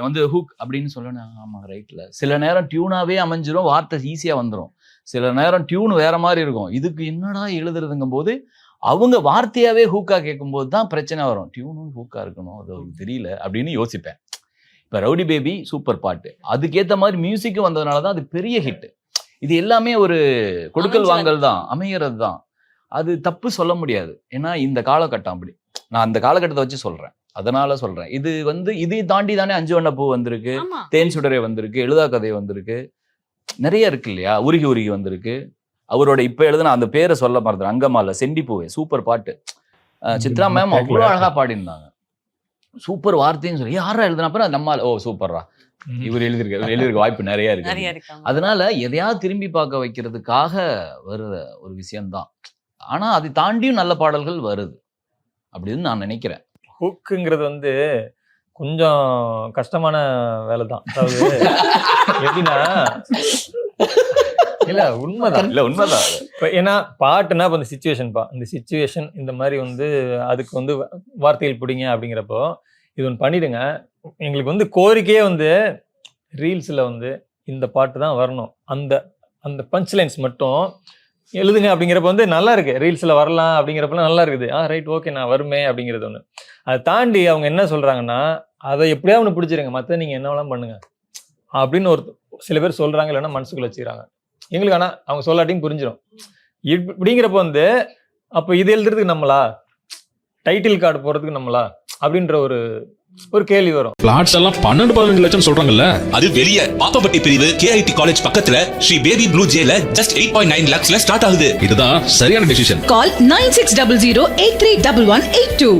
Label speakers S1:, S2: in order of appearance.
S1: வந்து ஹூக் அப்படின்னு சொல்லணும். ஆமா ரைட்ல சில நேரம் டியூனாவே அமைஞ்சிரும், வார்த்தை ஈஸியா வந்துடும். சில நேரம் டியூன் வேற மாதிரி இருக்கும். இதுக்கு என்னடா எழுதுறதுங்கும் போது அவங்க வார்த்தையாவே ஹூக்கா கேட்கும்போது தான் பிரச்சனை வரும். டியூனும் ஹூக்கா இருக்கணும், அது அவருக்கு தெரியல அப்படின்னு யோசிப்பேன். இப்போ ரவுடி பேபி சூப்பர் பாட்டு, அதுக்கேற்ற மாதிரி மியூசிக்கும் வந்ததுனால தான் அது பெரிய ஹிட். இது எல்லாமே ஒரு கொடுக்கல் வாங்கல் தான், அமைகிறது தான். அது தப்பு சொல்ல முடியாது. ஏன்னா இந்த காலகட்டம் அப்படி. நான் அந்த காலகட்டத்தை வச்சு சொல்றேன், அதனால சொல்றேன். இது வந்து இதை தாண்டி தானே 5 வண்ண பூ வந்திருக்கு, தேன் சுடரே வந்திருக்கு, எழுதா கதை வந்திருக்கு, நிறைய இருக்கு இல்லையா, உருகி உருகி வந்திருக்கு. அவரோட இப்ப எழுதுன அந்த பேரை சொல்ல மறந்துடும், அங்கமால செண்டி பூவே சூப்பர் பாட்டு. சித்ரா மேம் அவ்வளோ அழகா பாடியிருந்தாங்க. சூப்பர் வார்த்தைன்னு சொல்லி யாரா எழுதுனப்ப நம்மால் ஓ சூப்பர்ரா இவர் எழுதிருக்க வாய்ப்பு நிறைய இருக்கு. அதனால எதையாவது திரும்பி பார்க்க வைக்கிறதுக்காக வருற ஒரு விஷயம்தான். ஆனா அதை தாண்டியும் நல்ல பாடல்கள் வருது அப்படின்னு நான் நினைக்கிறேன்.
S2: ஹூக்குங்கிறது வந்து கொஞ்சம் கஷ்டமான வேலை தான். அதாவது எப்படின்னா இல்ல உண்மைதான். ஏன்னா பாட்டுனா இப்போ இந்த சிச்சுவேஷன் இந்த மாதிரி வந்து அதுக்கு வந்து வார்த்தைகள் பிடிங்க அப்படிங்கிறப்போ இது ஒன்று பண்ணிடுங்க. எங்களுக்கு வந்து கோரிக்கையே வந்து ரீல்ஸில் வந்து இந்த பாட்டு தான் வரணும், அந்த அந்த பஞ்ச் லைன்ஸ் மட்டும் எழுதுங்க அப்படிங்கிறப்ப வந்து நல்லா இருக்கு. ரீல்ஸில் வரலாம் அப்படிங்கிறப்பெல்லாம் நல்லா இருக்குது. ரைட் ஓகே நான் வருமே அப்படிங்கிறது ஒன்று. அதை தாண்டி அவங்க என்ன சொல்கிறாங்கன்னா அதை எப்படியா ஒன்று பிடிச்சிருங்க, மற்ற நீங்கள் என்ன வேணாலும் பண்ணுங்க அப்படின்னு சில பேர் சொல்கிறாங்க, இல்லைன்னா மனசுக்குள்ள வச்சுக்கிறாங்க. எங்களுக்கு ஆனால் அவங்க சொல்லாட்டியும் புரிஞ்சிடும். இப்படிங்கிறப்ப வந்து அப்போ இது எழுதுறதுக்கு நம்மளா, டைட்டில் கார்டு போகிறதுக்கு நம்மளா அப்படின்ற ஒரு கேள்வி வரும்.
S3: பிளாட்ஸ் எல்லாம் 12-15 லட்சம் சொல்றாங்கல்ல,
S4: அது வெளிய பாப்பப்பட்டி பிரிவு KIT காலேஜ் பக்கத்துல ஸ்ரீ பேபி ப்ளூ ஜேல ஜஸ்ட் 8.9 lakhsல ஸ்டார்ட் ஆகுது.
S3: இதுதான் சரியான டெசிஷன்.
S5: கால் 9600 831182.